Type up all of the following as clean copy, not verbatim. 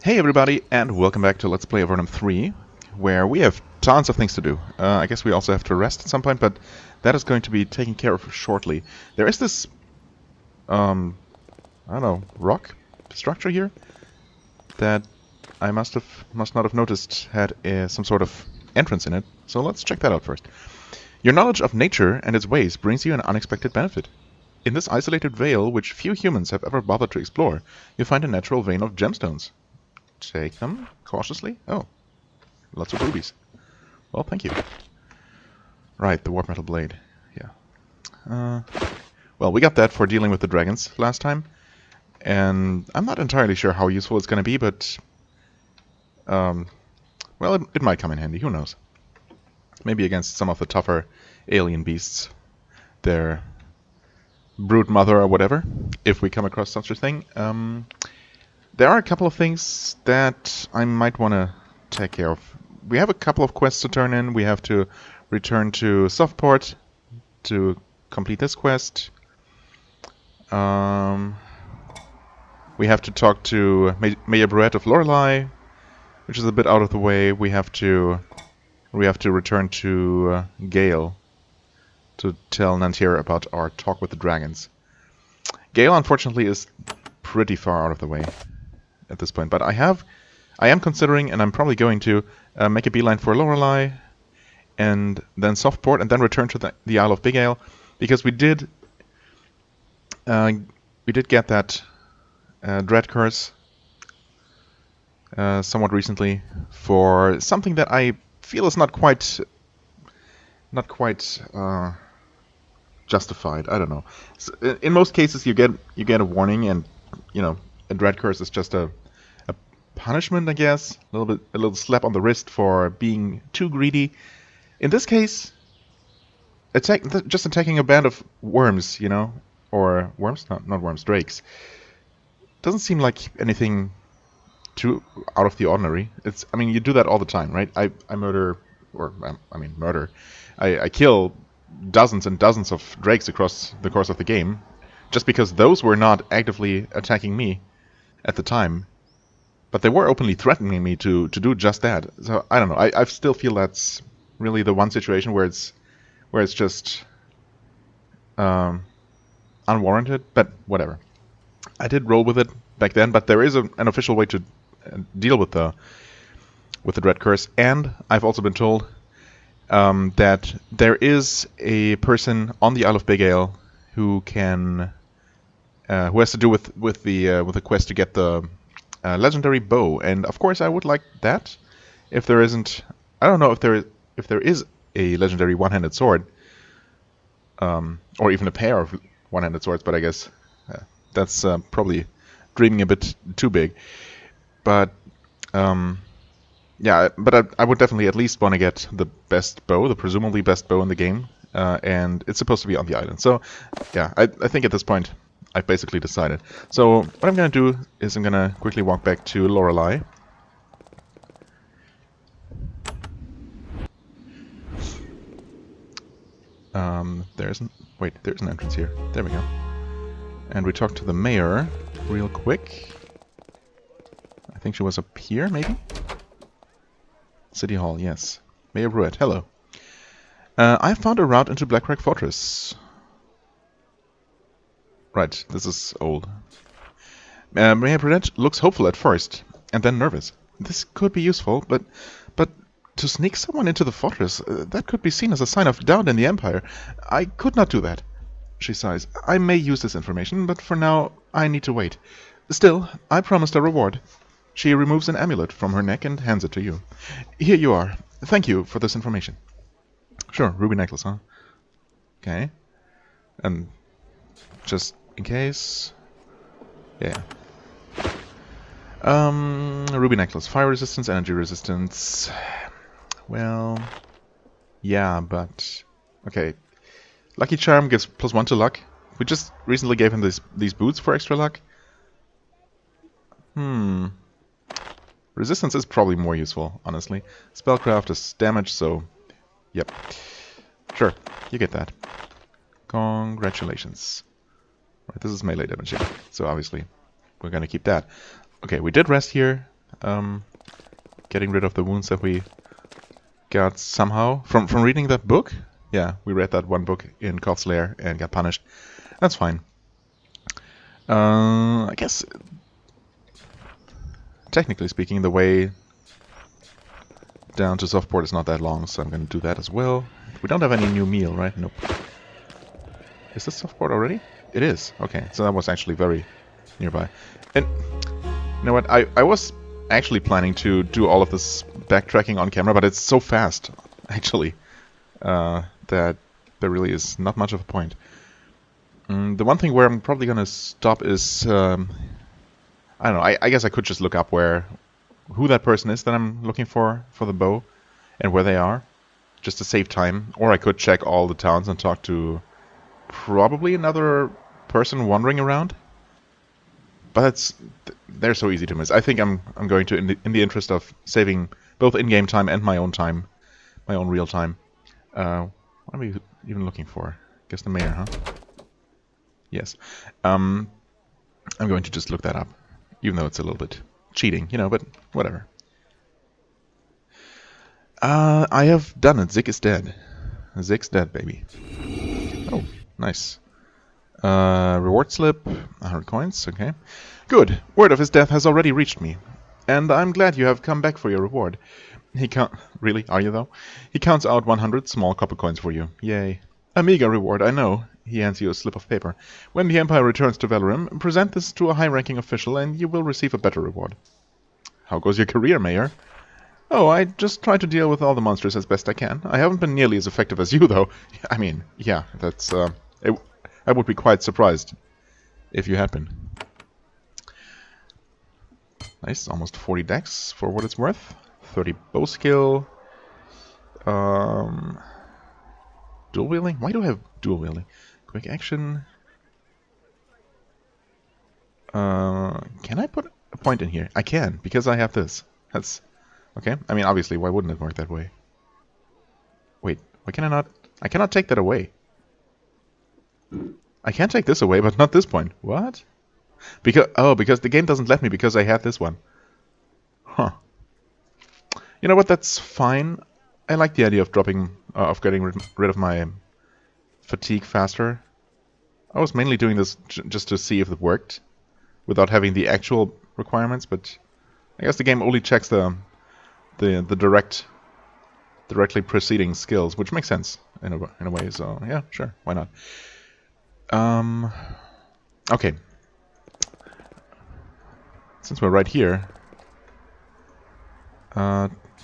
Hey everybody, and welcome back to Let's Play Avernum 3, where we have tons of things to do. I guess we also have to rest at some point, but that is going to be taken care of shortly. There is this, I don't know, rock structure here that I must not have noticed had some sort of entrance in it, so let's check that out first. Your knowledge of nature and its ways brings you an unexpected benefit. In this isolated vale, which few humans have ever bothered to explore, you find a natural vein of gemstones. Take them cautiously. Oh, lots of rubies. Well, thank you. Right, the warp metal blade. Yeah. Well, we got that for dealing with the dragons last time, and I'm not entirely sure how useful it's going to be, but well, it might come in handy. Who knows? Maybe against some of the tougher alien beasts, their brood mother or whatever, if we come across such a thing. There are a couple of things that I might want to take care of. We have a couple of quests to turn in. We have to return to Softport to complete this quest. We have to talk to Mayor Brett of Lorelei, which is a bit out of the way. We have to return to Gale to tell Nantier about our talk with the dragons. Gale, unfortunately, is pretty far out of the way at this point, but I am considering, and I'm probably going to make a beeline for Lorelei, and then Softport, and then return to the Isle of Big Ale, because we did get that dread curse somewhat recently for something that I feel is not quite justified. I don't know. So in most cases, you get a warning, and a dread curse is just a punishment, I guess. A little slap on the wrist for being too greedy. In this case, just attacking a band of worms, or worms, not worms, drakes. Doesn't seem like anything too out of the ordinary. You do that all the time, right? I murder. I kill dozens and dozens of drakes across the course of the game, just because those were not actively attacking me at the time, but they were openly threatening me to do just that. So I don't know. I still feel that's really the one situation where it's just unwarranted. But whatever. I did roll with it back then, but there is an official way to deal with the dread curse, and I've also been told that there is a person on the Isle of Big Ale who has to do with the quest to get the legendary bow, and of course I would like that. If there isn't, I don't know if there is a legendary one-handed sword, or even a pair of one-handed swords, but I guess that's probably dreaming a bit too big. But yeah, but I would definitely at least want to get the best bow, the presumably best bow in the game, and it's supposed to be on the island. So yeah, I think at this point I've basically decided. So what I'm going to do is I'm going to quickly walk back to Lorelei. There's an entrance here. There we go. And we talk to the mayor real quick. I think she was up here, maybe? City Hall, yes. Mayor Brett, hello. I found a route into Blackcrack Fortress. Right, this is old. Mayor Brett looks hopeful at first, and then nervous. This could be useful, but to sneak someone into the fortress, that could be seen as a sign of doubt in the Empire. I could not do that. She sighs. I may use this information, but for now, I need to wait. Still, I promised a reward. She removes an amulet from her neck and hands it to you. Here you are. Thank you for this information. Sure, ruby necklace, huh? Okay. And just in case... Yeah. Ruby necklace. Fire resistance, energy resistance. Well... Yeah, but... Okay. Lucky Charm gives +1 to luck. We just recently gave him these boots for extra luck. Resistance is probably more useful, honestly. Spellcraft is damage, so... Yep. Sure, you get that. Congratulations. Right, this is melee damage, yeah. So obviously, we're gonna keep that. Okay, we did rest here. Getting rid of the wounds that we got somehow from reading that book. Yeah, we read that one book in Koth's Lair and got punished. That's fine. I guess, technically speaking, the way down to Softport is not that long, so I'm going to do that as well. We don't have any new meal, right? Nope. Is this Softport already? It is. Okay, so that was actually very nearby. And you know what? I was actually planning to do all of this backtracking on camera, but it's so fast, actually, that there really is not much of a point. The one thing where I'm probably going to stop is, I don't know, I guess I could just look up who that person is that I'm looking for the bow, and where they are, just to save time. Or I could check all the towns and talk to probably another person wandering around. But they're so easy to miss. I think I'm going to, in the interest of saving both in-game time and my own time, my own real time. What are we even looking for? Guess the mayor, huh? Yes. I'm going to just look that up, even though it's a little bit cheating, you know, but whatever. I have done it. Zik is dead. Zik's dead, baby. Oh, nice. Reward slip, 100 coins, okay. Good. Word of his death has already reached me. And I'm glad you have come back for your reward. Really? Are you, though? He counts out 100 small copper coins for you. Yay. A meager reward, I know. He hands you a slip of paper. When the Empire returns to Avernum, present this to a high-ranking official and you will receive a better reward. How goes your career, Mayor? Oh, I just try to deal with all the monsters as best I can. I haven't been nearly as effective as you, though. I mean, yeah, that's, I would be quite surprised if you had been. Nice, almost 40 dex for what it's worth. 30 bow skill. Dual wielding? Why do I have dual wielding? Quick action. Can I put a point in here? I can, because I have this. That's okay. I mean, obviously, why wouldn't it work that way? Wait, why can I not? I cannot take that away. I can take this away, but not this point. What? Because the game doesn't let me because I had this one. Huh. You know what? That's fine. I like the idea of getting rid of my fatigue faster. I was mainly doing this just to see if it worked, without having the actual requirements. But I guess the game only checks the directly preceding skills, which makes sense in a way. So yeah, sure, why not? Okay. Since we're right here,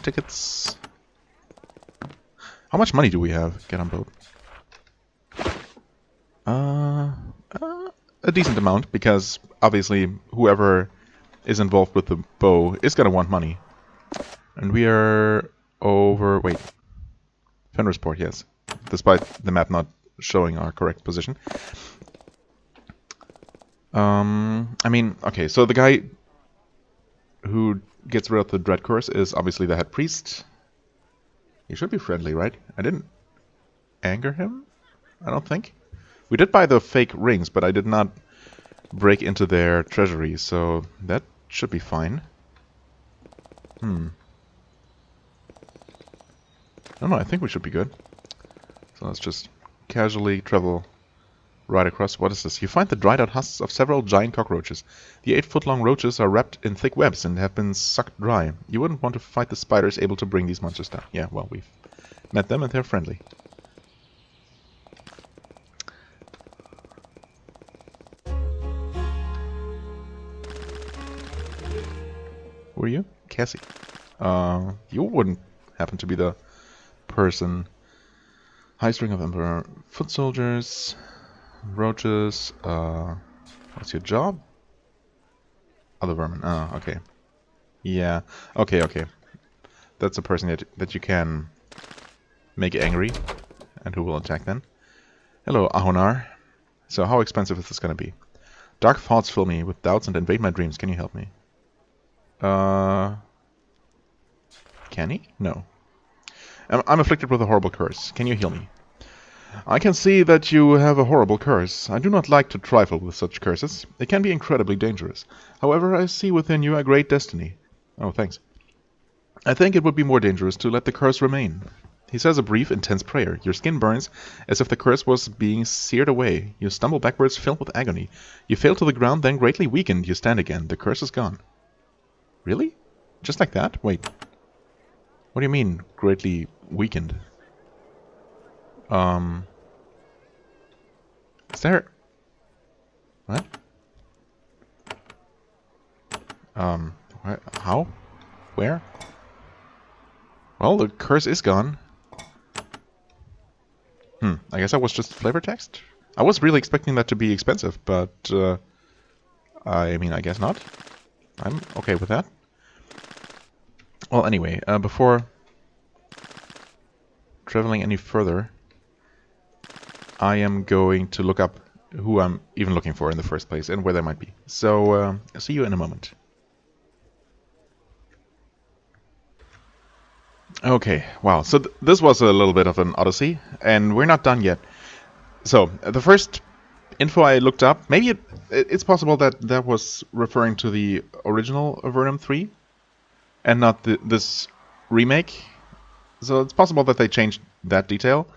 tickets. How much money do we have? Get on boat. A decent amount, because obviously whoever is involved with the bow is gonna want money. And we are over. Wait, Fenrisport, yes. Despite the map not showing our correct position. I mean, okay, so the guy who gets rid of the Dread Curse is obviously the head priest. He should be friendly, right? I didn't anger him, I don't think. We did buy the fake rings, but I did not break into their treasury, so that should be fine. I don't know, I think we should be good. So let's just casually travel right across. What is this? You find the dried out husks of several giant cockroaches. The 8-foot-long roaches are wrapped in thick webs and have been sucked dry. You wouldn't want to fight the spiders able to bring these monsters down. Yeah, well, we've met them and they're friendly. Who are you? Cassie. You wouldn't happen to be the person. High string of Emperor. Foot soldiers. Roaches. What's your job? Other vermin. Oh, okay. Yeah. Okay, okay. That's a person that you can make angry, and who will attack then. Hello, Ahonar. So how expensive is this gonna be? Dark thoughts fill me with doubts and invade my dreams. Can you help me? Can he? No. I'm afflicted with a horrible curse. Can you heal me? I can see that you have a horrible curse. I do not like to trifle with such curses. It can be incredibly dangerous. However, I see within you a great destiny. Oh, thanks. I think it would be more dangerous to let the curse remain. He says a brief, intense prayer. Your skin burns as if the curse was being seared away. You stumble backwards, filled with agony. You fail to the ground, then greatly weakened, you stand again. The curse is gone. Really? Just like that? Wait. What do you mean, greatly weakened? Is there... What? How? Where? Well, the curse is gone. I guess that was just flavor text? I was really expecting that to be expensive, but... I mean, I guess not. I'm okay with that. Well, anyway, before traveling any further, I am going to look up who I'm even looking for in the first place and where they might be. So, I'll see you in a moment. Okay, wow, so this was a little bit of an odyssey, and we're not done yet. So, the first info I looked up, maybe it's possible that that was referring to the original Avernum 3, and not this remake. So it's possible that they changed that detail.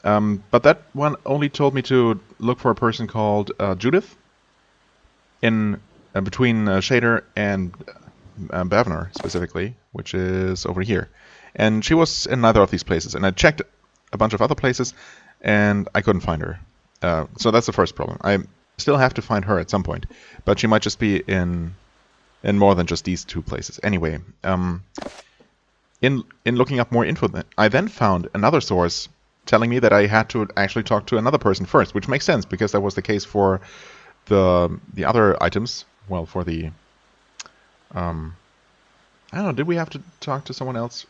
But that one only told me to look for a person called Judith in between Shader and Avernum specifically, which is over here. And she was in neither of these places. And I checked a bunch of other places, and I couldn't find her. So that's the first problem. I still have to find her at some point, but she might just be in more than just these two places. Anyway, in looking up more info, I then found another source telling me that I had to actually talk to another person first, which makes sense because that was the case for the other items. Well, for the I don't know. Did we have to talk to someone else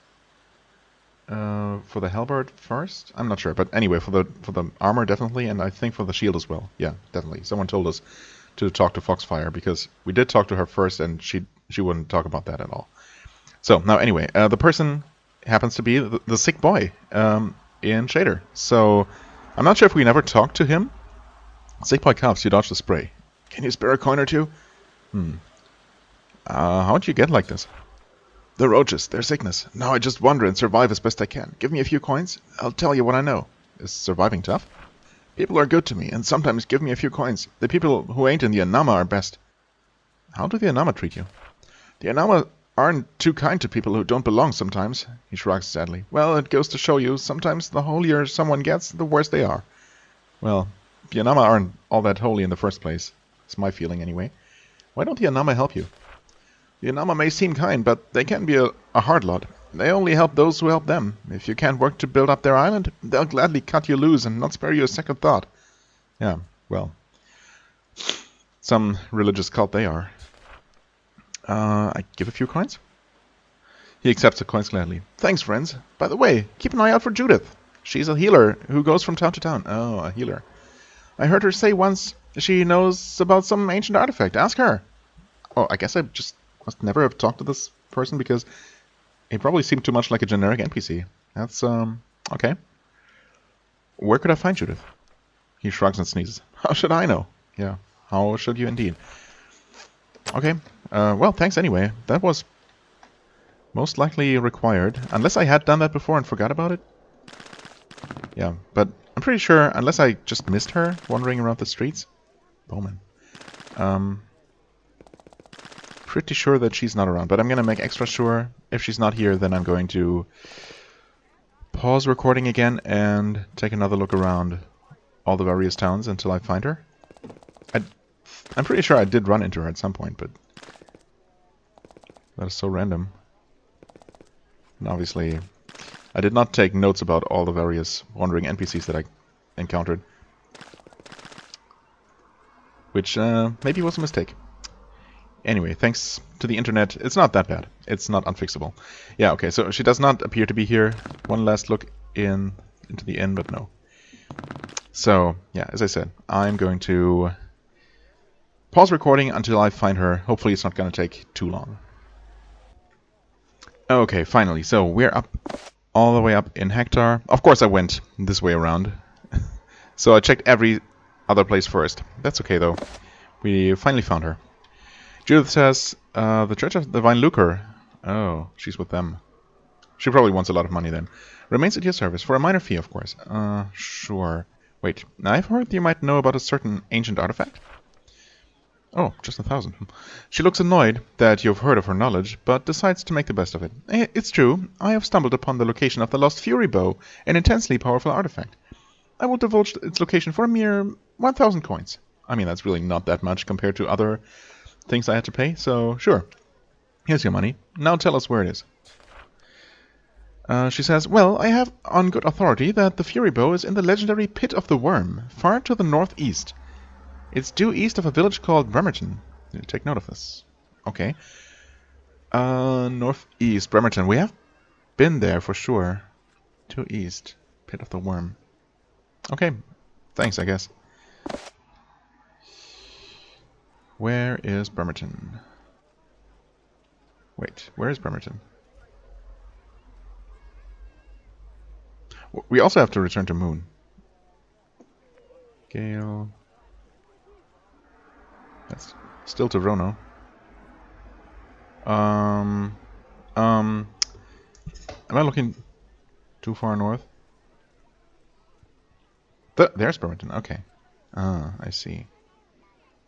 for the halberd first? I'm not sure, but anyway, for the armor definitely, and I think for the shield as well. Yeah, definitely. Someone told us to talk to Foxfire because we did talk to her first, and she wouldn't talk about that at all. So now, anyway, the person happens to be the sick boy in Shader. So I'm not sure if we never talked to him. Sick boy coughs. You dodge the spray. Can you spare a coin or two? How'd you get like this? The roaches, their sickness. Now I just wander and survive as best I can. Give me a few coins, I'll tell you what I know. Is surviving tough? People are good to me, and sometimes give me a few coins. The people who ain't in the Anama are best. How do the Anama treat you? The Anama aren't too kind to people who don't belong sometimes. He shrugs sadly. Well, it goes to show you, sometimes the holier someone gets, the worse they are. Well, the Anama aren't all that holy in the first place. It's my feeling anyway. Why don't the Anama help you? The Anama may seem kind, but they can be a hard lot. They only help those who help them. If you can't work to build up their island, they'll gladly cut you loose and not spare you a second thought. Yeah, well, some religious cult they are. I give a few coins? He accepts the coins gladly. Thanks, friends. By the way, keep an eye out for Judith. She's a healer who goes from town to town. Oh, a healer. I heard her say once she knows about some ancient artifact. Ask her. Oh, I guess I just must never have talked to this person because he probably seemed too much like a generic NPC. That's, okay. Where could I find Judith? He shrugs and sneezes. How should I know? Yeah, how should you indeed? Okay, well, thanks anyway. That was most likely required. Unless I had done that before and forgot about it. Yeah, but I'm pretty sure, unless I just missed her wandering around the streets. Bowman. Pretty sure that she's not around, but I'm going to make extra sure. If she's not here, then I'm going to pause recording again and take another look around all the various towns until I find her. I'm pretty sure I did run into her at some point, but that is so random. And obviously, I did not take notes about all the various wandering NPCs that I encountered. Which maybe was a mistake. Anyway, thanks to the internet, it's not that bad. It's not unfixable. Yeah, okay, so she does not appear to be here. One last look into the inn, but no. So, yeah, as I said, I'm going to pause recording until I find her. Hopefully it's not going to take too long. Okay, finally, so we're up, all the way up in Hector. Of course I went this way around. So I checked every other place first. That's okay, though. We finally found her. Judith says, the Church of Divine Lucre Oh, she's with them. She probably wants a lot of money then. Remains at your service, for a minor fee, of course. Sure. Wait, I've heard you might know about a certain ancient artifact? Oh, just 1,000. She looks annoyed that you've heard of her knowledge, but decides to make the best of it. It's true, I have stumbled upon the location of the Lost Fury Bow, an intensely powerful artifact. I will divulge its location for a mere 1,000 coins. I mean, that's really not that much compared to other things I had to pay, so sure. Here's your money. Now tell us where it is. She says, well, I have on good authority that the Fury Bow is in the legendary Pit of the Worm, far to the northeast. It's due east of a village called Bremerton. Take note of this. Okay. Northeast, Bremerton. We have been there for sure. Due east, Pit of the Worm. Okay, thanks, I guess. Where is Bremerton? Wait, where is Bremerton? We also have to return to Moon. Gale. That's still to Rono. Am I looking too far north? There's Bremerton. Okay. I see.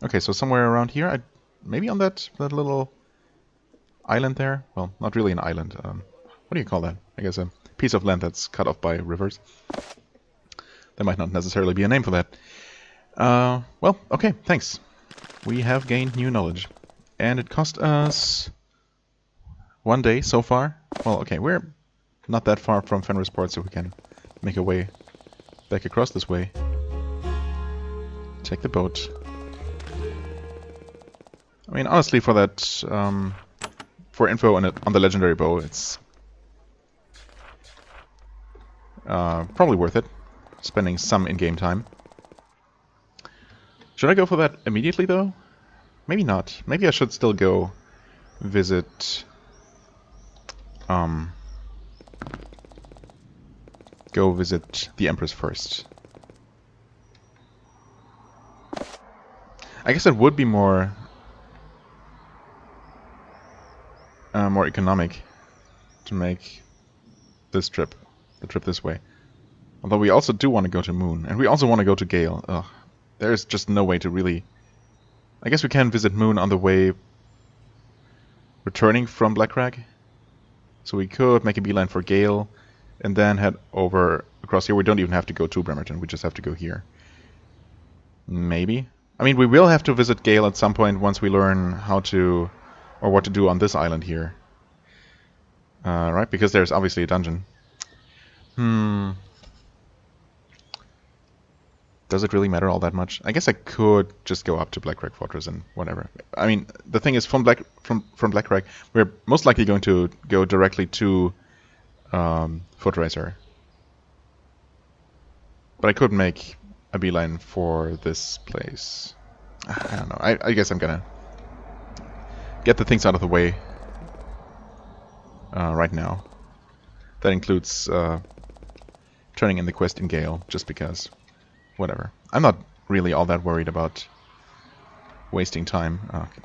Okay, so somewhere around here, maybe on that little island there. Well, not really an island. What do you call that? I guess a piece of land that's cut off by rivers. There might not necessarily be a name for that. Well, okay, thanks. We have gained new knowledge. And it cost us 1 day so far. Well, okay, we're not that far from Fenrisport, so we can make our way back across this way. Take the boat. I mean, honestly, for that, for info on the legendary bow, it's probably worth it, spending some in-game time. Should I go for that immediately, though? Maybe not. Maybe I should still go visit... go visit the Empress first. I guess it would be more... more economic to make this trip, the trip this way. Although we also do want to go to Moon, and we also want to go to Gale. Ugh. There's just no way to really... I guess we can visit Moon on the way returning from Blackrag. So we could make a beeline for Gale, and then head over across here. We don't even have to go to Bremerton, we just have to go here. Maybe. I mean, we will have to visit Gale at some point once we learn how to... or what to do on this island here. Right, because there's obviously a dungeon. Does it really matter all that much? I guess I could just go up to Blackrag Fortress and whatever. I mean, the thing is, from Blackrag, we're most likely going to go directly to Footracer. But I could make a beeline for this place. I don't know. I guess I'm gonna get the things out of the way right now. That includes turning in the quest in Gale, just because. Whatever. I'm not really all that worried about wasting time. Okay.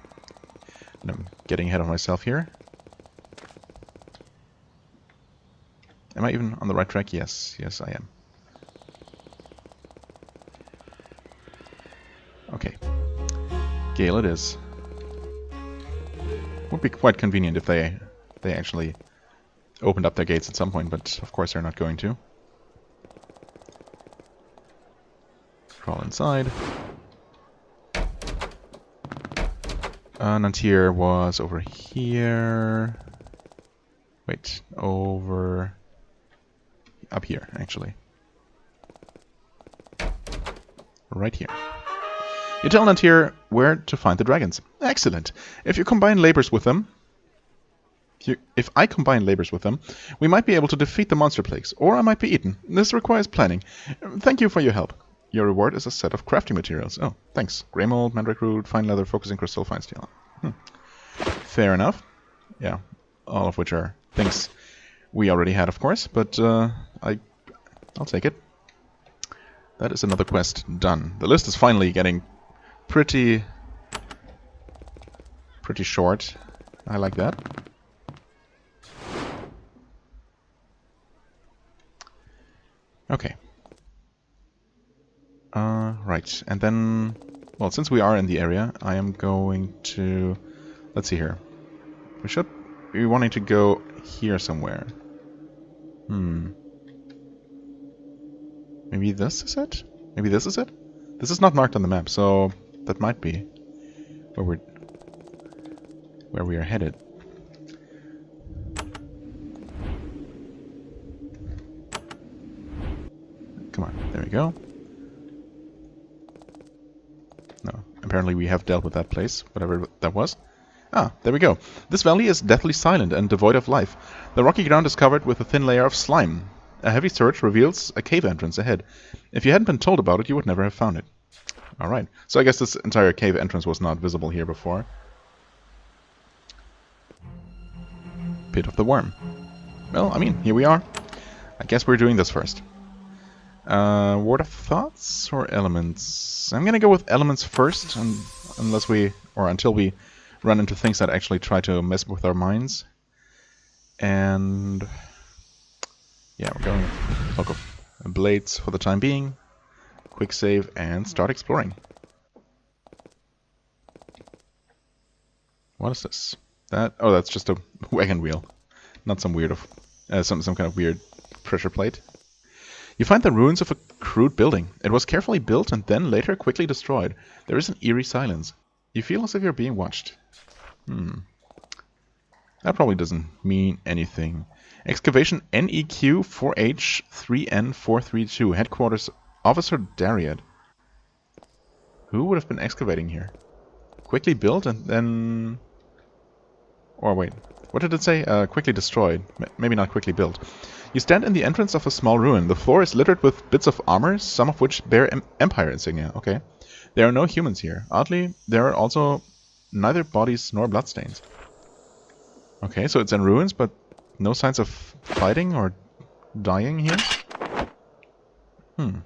I'm getting ahead of myself here. Am I even on the right track? Yes. Yes, I am. Okay. Gale it is. Would be quite convenient if they actually opened up their gates at some point, but of course they're not going to. Crawl inside. Nantir was over here. Wait, over... up here, actually. Right here. You tell Nantir where to find the dragons. Excellent. If you combine labors with them... If I combine labors with them, we might be able to defeat the monster plagues, or I might be eaten. This requires planning. Thank you for your help. Your reward is a set of crafting materials. Oh, thanks. Grey mold, mandrake root, fine leather, focusing crystal, fine steel. Fair enough. Yeah, all of which are things we already had, of course, but I'll take it. That is another quest done. The list is finally getting pretty short. I like that. Okay. Right. And then, well, since we are in the area, I am going to... Let's see here. We should be wanting to go here somewhere. Maybe this is it? Maybe this is it? This is not marked on the map, so that might be where we are headed. Come on, there we go. No, apparently we have dealt with that place, whatever that was. Ah, there we go. This valley is deathly silent and devoid of life. The rocky ground is covered with a thin layer of slime. A heavy search reveals a cave entrance ahead. If you hadn't been told about it, you would never have found it. Alright, so I guess this entire cave entrance was not visible here before. Pit of the Worm. Well, I mean, here we are. I guess we're doing this first. Word of Thoughts or Elements? I'm gonna go with Elements first, until we run into things that actually try to mess with our minds. And yeah, we're going with Cloak of Blades for the time being. Quick save and start exploring. What is this? Oh, that's just a wagon wheel, not some weird some kind of weird pressure plate. You find the ruins of a crude building. It was carefully built and then later quickly destroyed. There is an eerie silence. You feel as if you're being watched. That probably doesn't mean anything. Excavation NEQ 4H 3N 432. Headquarters Officer Dariad. Who would have been excavating here? Quickly built and then... Or wait, what did it say? Quickly destroyed. Maybe not quickly built. You stand in the entrance of a small ruin. The floor is littered with bits of armor, some of which bear Empire insignia. Okay. There are no humans here. Oddly, there are also neither bodies nor bloodstains. Okay, so it's in ruins, but no signs of fighting or dying here? I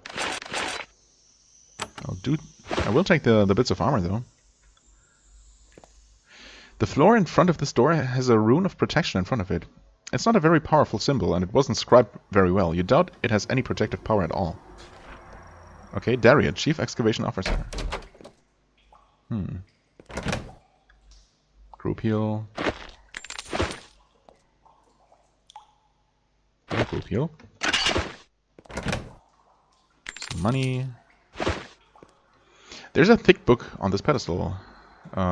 will take the bits of armor, though. The floor in front of this door has a rune of protection in front of it. It's not a very powerful symbol, and it wasn't scribed very well. You doubt it has any protective power at all. Okay, Dariad, Chief Excavation Officer. Group heal. Group heal. Some money. There's a thick book on this pedestal.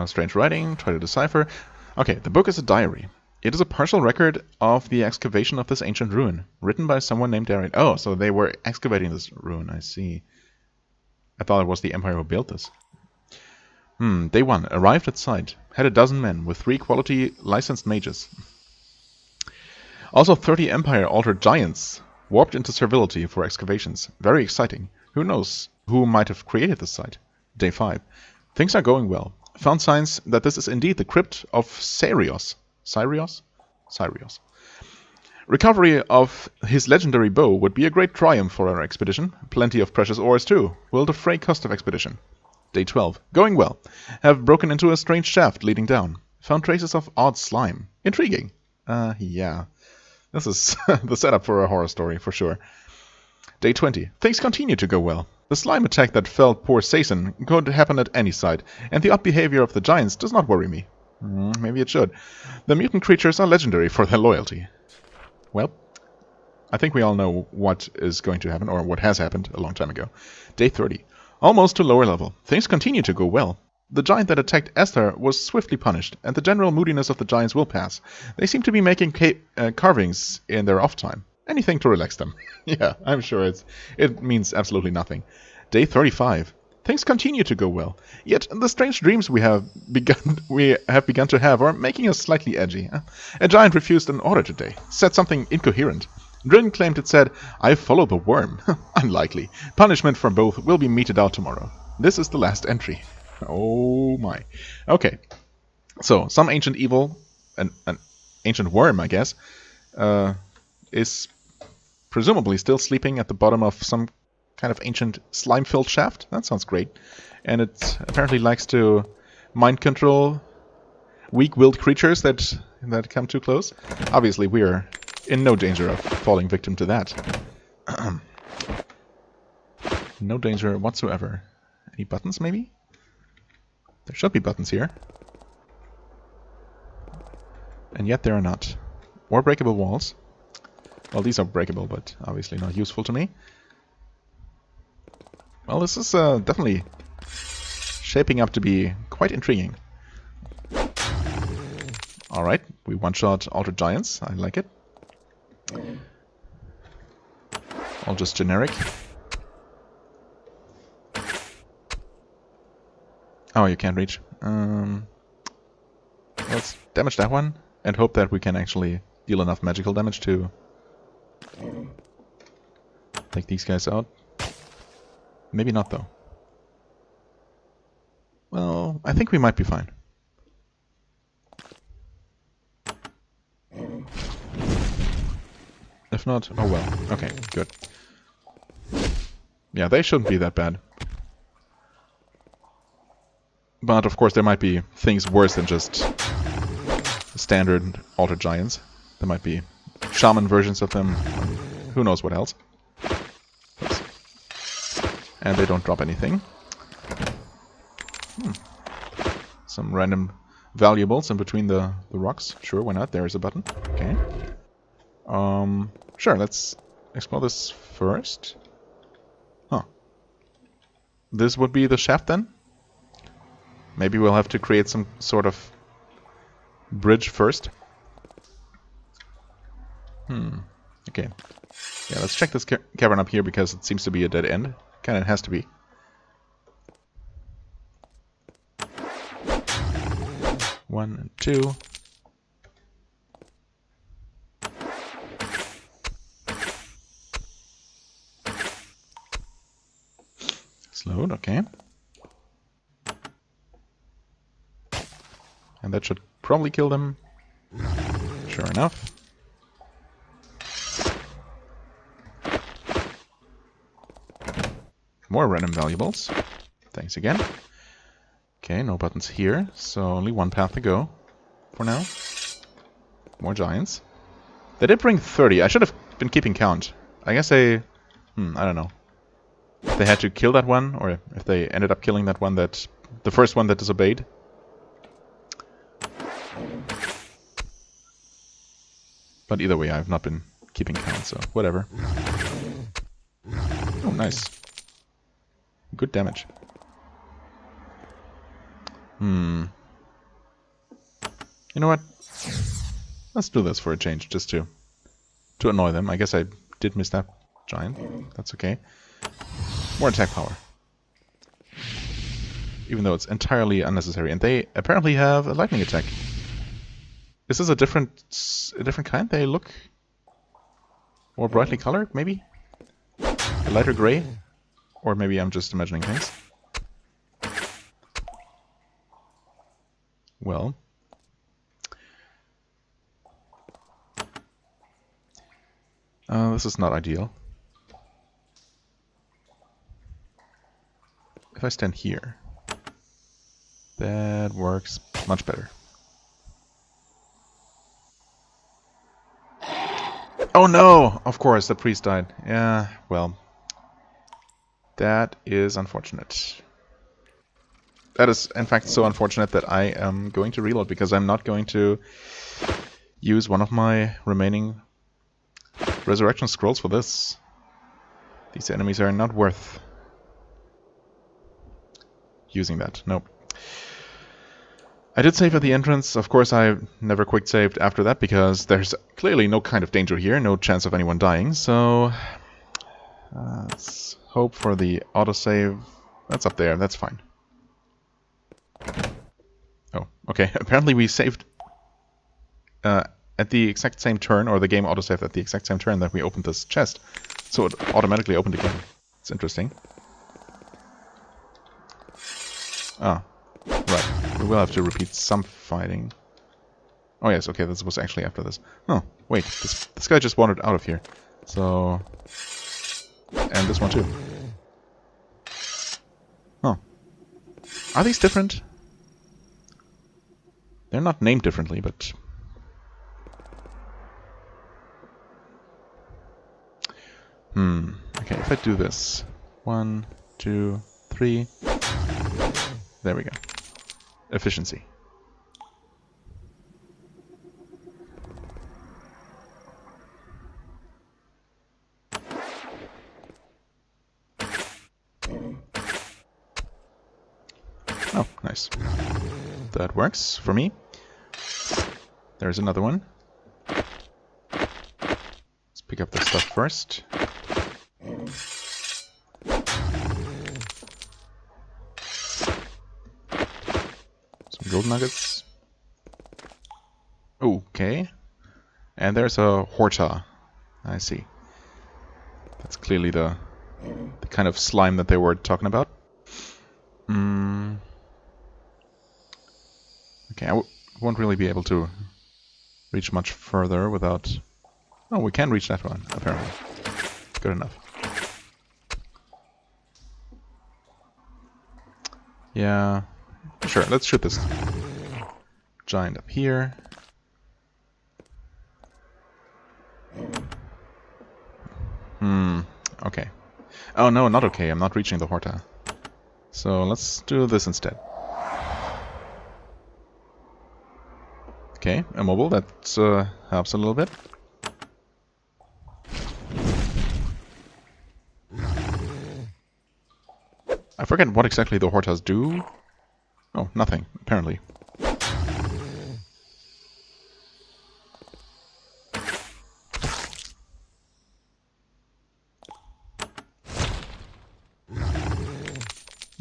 Strange writing, try to decipher. Okay, the book is a diary. It is a partial record of the excavation of this ancient ruin, written by someone named Dariad. Oh, so they were excavating this ruin, I see. I thought it was the Empire who built this. Day 1. Arrived at site. Had a dozen men, with 3 quality licensed mages. Also 30 Empire-altered giants, warped into servility for excavations. Very exciting. Who knows who might have created this site? Day 5. Things are going well. Found signs that this is indeed the crypt of Cyrios. Cyrios? Cyrios. Recovery of his legendary bow would be a great triumph for our expedition. Plenty of precious ores too. Will defray cost of expedition. Day 12. Going well. Have broken into a strange shaft leading down. Found traces of odd slime. Intriguing. Yeah. This is the setup for a horror story, for sure. Day 20. Things continue to go well. The slime attack that felled poor Saison could happen at any site, and the odd behavior of the giants does not worry me. Maybe it should. The mutant creatures are legendary for their loyalty. Well, I think we all know what is going to happen, or what has happened a long time ago. Day 30. Almost to lower level. Things continue to go well. The giant that attacked Esther was swiftly punished, and the general moodiness of the giants will pass. They seem to be making carvings in their off time. Anything to relax them. Yeah, I'm sure it means absolutely nothing. Day 35. Things continue to go well. Yet the strange dreams we have begun to have are making us slightly edgy. A giant refused an order today. Said something incoherent. Drin claimed it said, "I follow the worm." Unlikely. Punishment for both will be meted out tomorrow. This is the last entry. Oh my. Okay. So, some ancient evil, an ancient worm, I guess, is presumably still sleeping at the bottom of some kind of ancient slime-filled shaft. That sounds great. And it apparently likes to mind control weak-willed creatures that come too close. Obviously, we are in no danger of falling victim to that. No danger whatsoever. Any buttons, maybe? There should be buttons here. And yet there are not. Or breakable walls. Well, these are breakable, but obviously not useful to me. Well, this is definitely shaping up to be quite intriguing. Alright, we one-shot Altered Giants. I like it. All just generic. Oh, you can't reach. Let's damage that one and hope that we can actually deal enough magical damage to take these guys out. Maybe not, though. Well, I think we might be fine. If not, oh well. Okay, good. Yeah, they shouldn't be that bad. But of course there might be things worse than just standard Altered Giants. There might be shaman versions of them, and who knows what else. Oops. And they don't drop anything. Some random valuables in between the rocks. Sure, why not? There is a button. Okay. Sure, let's explore this first. Huh. This would be the shaft then? Maybe we'll have to create some sort of bridge first. Okay. Yeah, let's check this cavern up here because it seems to be a dead end. Kinda has to be. One and two. Slowed, okay. And that should probably kill them. Sure enough. More random valuables. Thanks again. Okay, no buttons here, so only one path to go for now. More giants. They did bring 30. I should have been keeping count. I guess they... I don't know. If they had to kill that one, or if they ended up killing that one that... the first one that disobeyed. But either way, I've not been keeping count, so whatever. Oh, nice. Good damage. You know what? Let's do this for a change, just to annoy them. I guess I did miss that giant. That's okay. More attack power. Even though it's entirely unnecessary. And they apparently have a lightning attack. Is this a different kind? They look more brightly colored, maybe? A lighter gray? Or maybe I'm just imagining things. Well. This is not ideal. If I stand here, that works much better. Oh no! Of course, the priest died. Yeah, well. That is unfortunate. That is, in fact, so unfortunate that I am going to reload, because I'm not going to use one of my remaining resurrection scrolls for this. These enemies are not worth using that. Nope. I did save at the entrance. Of course, I never quick saved after that, because there's clearly no kind of danger here, no chance of anyone dying, so let's hope for the autosave. That's up there, that's fine. Oh, okay. Apparently we saved at the exact same turn, or the game autosaved at the exact same turn that we opened this chest. So it automatically opened again. It's interesting. Ah, right. We will have to repeat some fighting. Oh yes, okay, this was actually after this. Oh, wait, this guy just wandered out of here. So... and this one too. Oh. Are these different? They're not named differently, but... okay. Okay, if I do this. 1, 2, 3. There we go. Efficiency. Oh, nice. That works for me. There's another one. Let's pick up the stuff first. Some gold nuggets. Okay. And there's a Horta. I see. That's clearly the kind of slime that they were talking about. Okay, I won't really be able to reach much further without... Oh, we can reach that one, apparently. Good enough. Yeah, sure, let's shoot this giant up here. Okay. Oh no, not okay, I'm not reaching the Horta. So let's do this instead. Okay, immobile, that helps a little bit. I forget what exactly the Hortas do. Oh, nothing, apparently.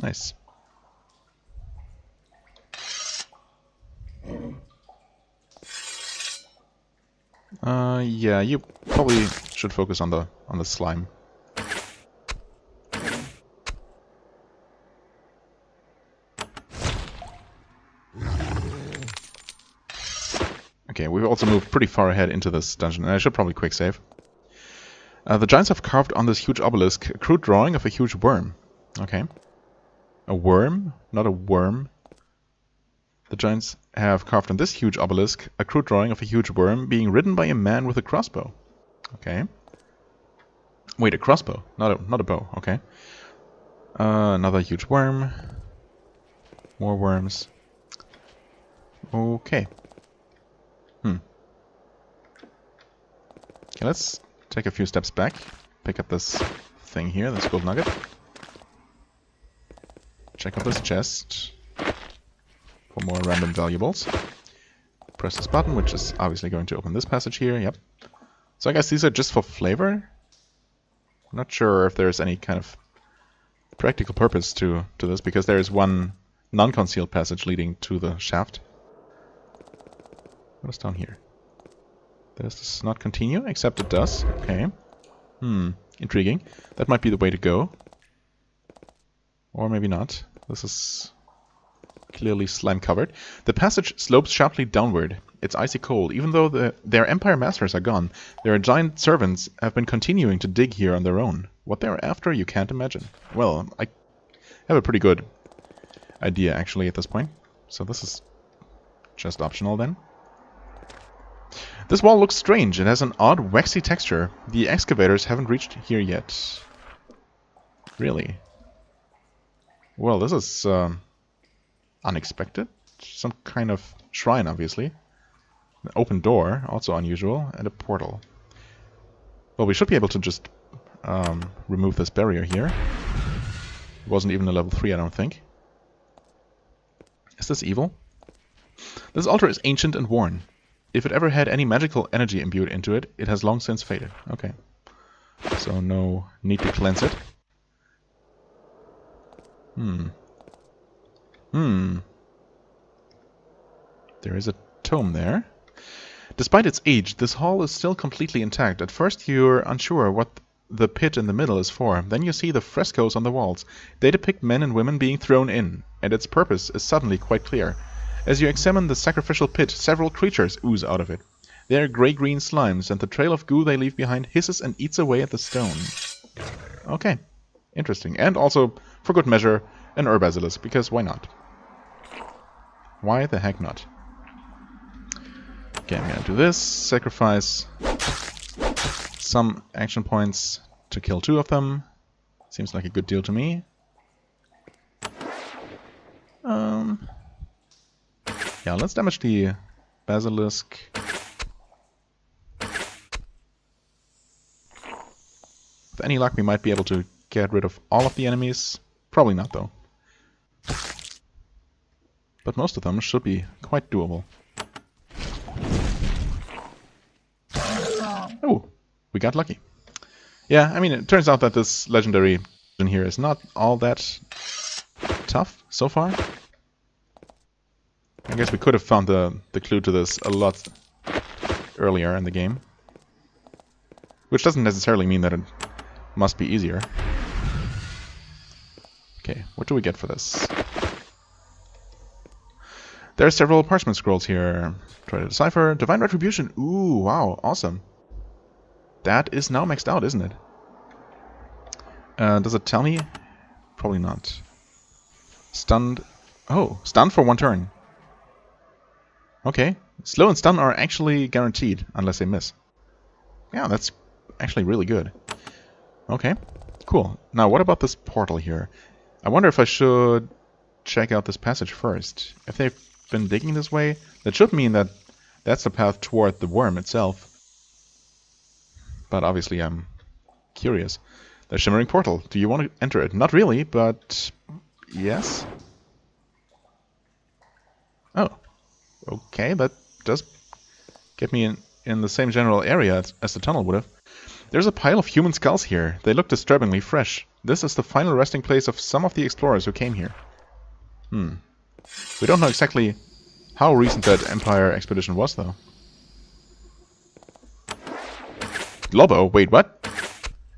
Nice. Yeah, you probably should focus on the slime. Okay, we've also moved pretty far ahead into this dungeon, and I should probably quick save. The giants have carved on this huge obelisk a crude drawing of a huge worm. Okay. A worm? Not a worm. The giants have carved on this huge obelisk a crude drawing of a huge worm being ridden by a man with a crossbow. Okay. Wait, a crossbow, not a bow. Okay. Another huge worm. More worms. Okay. Okay, let's take a few steps back. Pick up this thing here, this gold nugget. Check out this chest for more random valuables. Press this button, which is obviously going to open this passage here. Yep. So I guess these are just for flavor? I'm not sure if there's any kind of practical purpose to this, because there is one non-concealed passage leading to the shaft. What is down here? Does this not continue? Except it does. Okay. Intriguing. That might be the way to go. Or maybe not. This is clearly slime covered. The passage slopes sharply downward. It's icy cold. Even though their Empire Masters are gone, their giant servants have been continuing to dig here on their own. What they're after, you can't imagine. Well, I have a pretty good idea, actually, at this point. So this is just optional, then. This wall looks strange. It has an odd, waxy texture. The excavators haven't reached here yet. Really? Well, this is unexpected. Some kind of shrine, obviously. An open door, also unusual, and a portal. Well, we should be able to just remove this barrier here. It wasn't even a level 3, I don't think. Is this evil? This altar is ancient and worn. If it ever had any magical energy imbued into it, it has long since faded. Okay. So no need to cleanse it. There is a tome there. Despite its age, this hall is still completely intact. At first you're unsure what the pit in the middle is for. Then you see the frescoes on the walls. They depict men and women being thrown in, and its purpose is suddenly quite clear. As you examine the sacrificial pit, several creatures ooze out of it. They are grey-green slimes, and the trail of goo they leave behind hisses and eats away at the stone. Okay, interesting. And also, for good measure, an Urbasilis, because why not? Why the heck not? Okay, I'm gonna do this, sacrifice some action points to kill 2 of them. Seems like a good deal to me. Yeah, let's damage the basilisk. With any luck, we might be able to get rid of all of the enemies. Probably not, though. But most of them should be quite doable. Oh, we got lucky. Yeah, I mean, it turns out that this legendary in here is not all that tough so far. I guess we could have found the clue to this a lot earlier in the game. Which doesn't necessarily mean that it must be easier. Okay, what do we get for this? There are several parchment scrolls here. Try to decipher. Divine Retribution. Ooh, wow, awesome. That is now maxed out, isn't it? Does it tell me? Probably not. Stunned. Oh, stunned for 1 turn. Okay. Slow and stun are actually guaranteed, unless they miss. Yeah, that's actually really good. Okay, cool. Now, what about this portal here? I wonder if I should check out this passage first. If they've been digging this way, that should mean that that's the path toward the worm itself. But obviously I'm curious. The shimmering portal. Do you want to enter it? Not really, but yes. Oh. Okay, that does get me in the same general area as the tunnel would have. There's a pile of human skulls here. They look disturbingly fresh. This is the final resting place of some of the explorers who came here. We don't know exactly how recent that Empire expedition was, though. Lobo? Wait, what?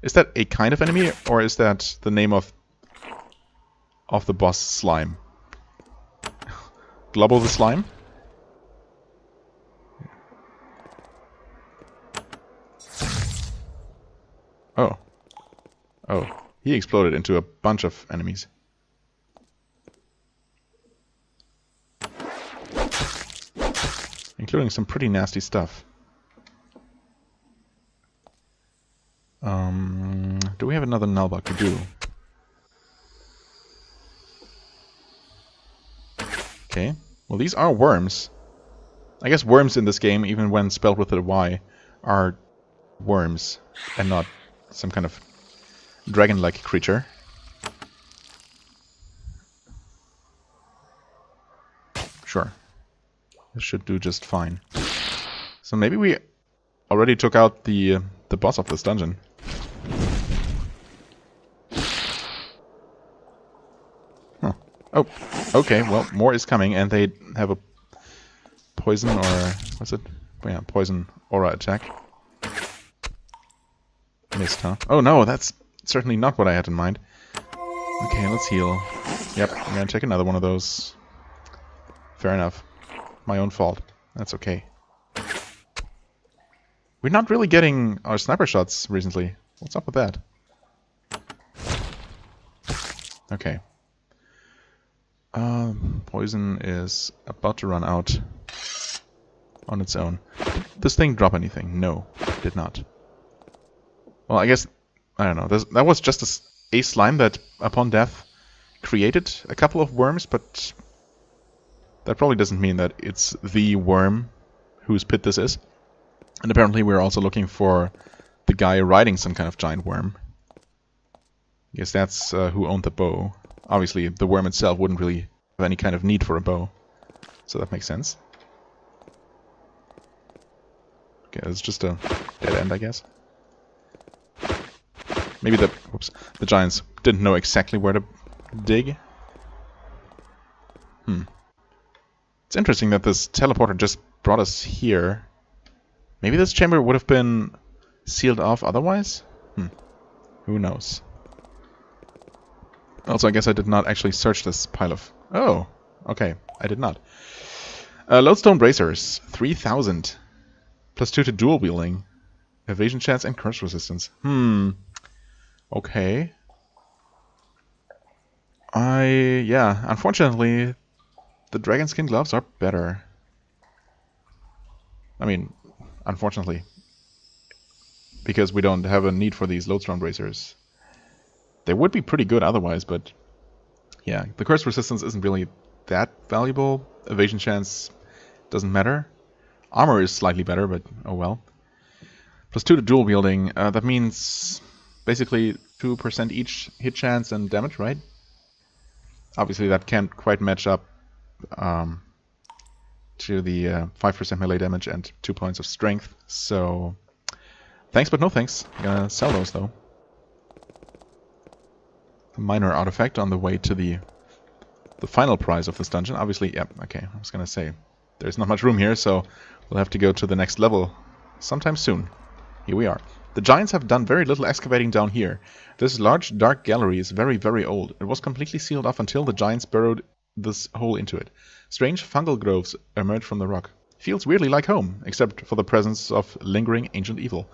Is that a kind of enemy, or is that the name of the boss slime? Globo the slime? Oh. Oh. He exploded into a bunch of enemies. Including some pretty nasty stuff. Do we have another nullbug? We do. Okay. Well, these are worms. I guess worms in this game, even when spelled with a Y, are worms and not some kind of dragon-like creature. Sure. This should do just fine. So maybe we already took out the boss of this dungeon. Huh. Oh, okay, well, more is coming, and they have a poison or... what's it? Yeah, poison aura attack. Missed, huh? Oh no, that's certainly not what I had in mind. Okay, let's heal. Yep, I'm gonna take another one of those. Fair enough. My own fault. That's okay. We're not really getting our sniper shots recently. What's up with that? Okay. Poison is about to run out on its own. Did this thing drop anything? No, it did not. Well, I guess, I don't know. That was just a slime that, upon death, created a couple of worms, but that probably doesn't mean that it's the worm whose pit this is. And apparently we're also looking for the guy riding some kind of giant worm. I guess that's who owned the bow. Obviously, the worm itself wouldn't really have any kind of need for a bow. So that makes sense. Okay, it's just a dead end, I guess. Maybe the giants didn't know exactly where to dig. It's interesting that this teleporter just brought us here. Maybe this chamber would have been sealed off otherwise? Who knows? Also, I guess I did not actually search this pile of... Oh, okay, I did not. Lodestone bracers, 3,000. Plus 2 to dual wielding. Evasion chance and crush resistance. Okay. Yeah, unfortunately, the dragon skin gloves are better. I mean, unfortunately. Because we don't have a need for these lodestone bracers. They would be pretty good otherwise, but yeah, the curse resistance isn't really that valuable. Evasion chance doesn't matter. Armor is slightly better, but oh well. +2 to dual wielding. That means basically 2% each hit chance and damage, right? Obviously, that can't quite match up to the 5% melee damage and 2 points of strength. So, thanks, but no thanks. I'm gonna sell those though. A minor artifact on the way to the final prize of this dungeon. Obviously, yeah, okay, I was gonna say, there's not much room here, so we'll have to go to the next level sometime soon. Here we are. The giants have done very little excavating down here. This large, dark gallery is very, very old. It was completely sealed off until the giants burrowed this hole into it. Strange fungal growths emerge from the rock. Feels weirdly like home, except for the presence of lingering ancient evil.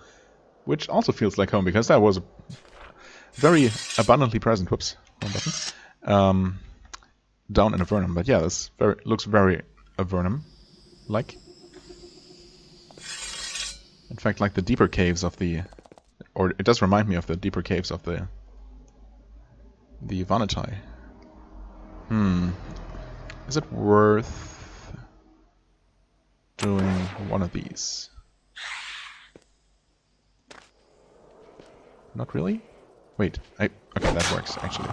Which also feels like home, because that was very abundantly present. Whoops, wrong button. Down in Avernum, but yeah, this looks very Avernum-like. In fact, like the deeper caves of the... Or it does remind me of the deeper caves of the Vanatai. Is it worth doing one of these? Not really? Wait, okay, that works, actually.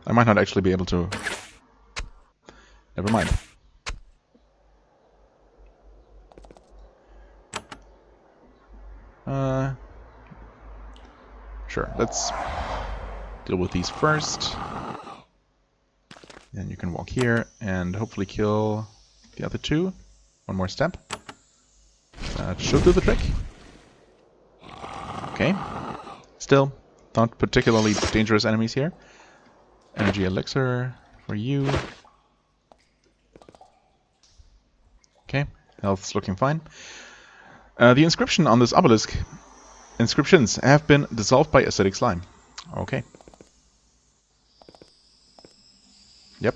I might not actually be able to... Never mind. Sure, let's deal with these first. Then you can walk here and hopefully kill the other two. One more step. That should do the trick. Okay. Still, not particularly dangerous enemies here. Energy elixir for you. Okay, health's looking fine. The inscription on this obelisk... Inscriptions have been dissolved by acidic slime. Okay. Yep.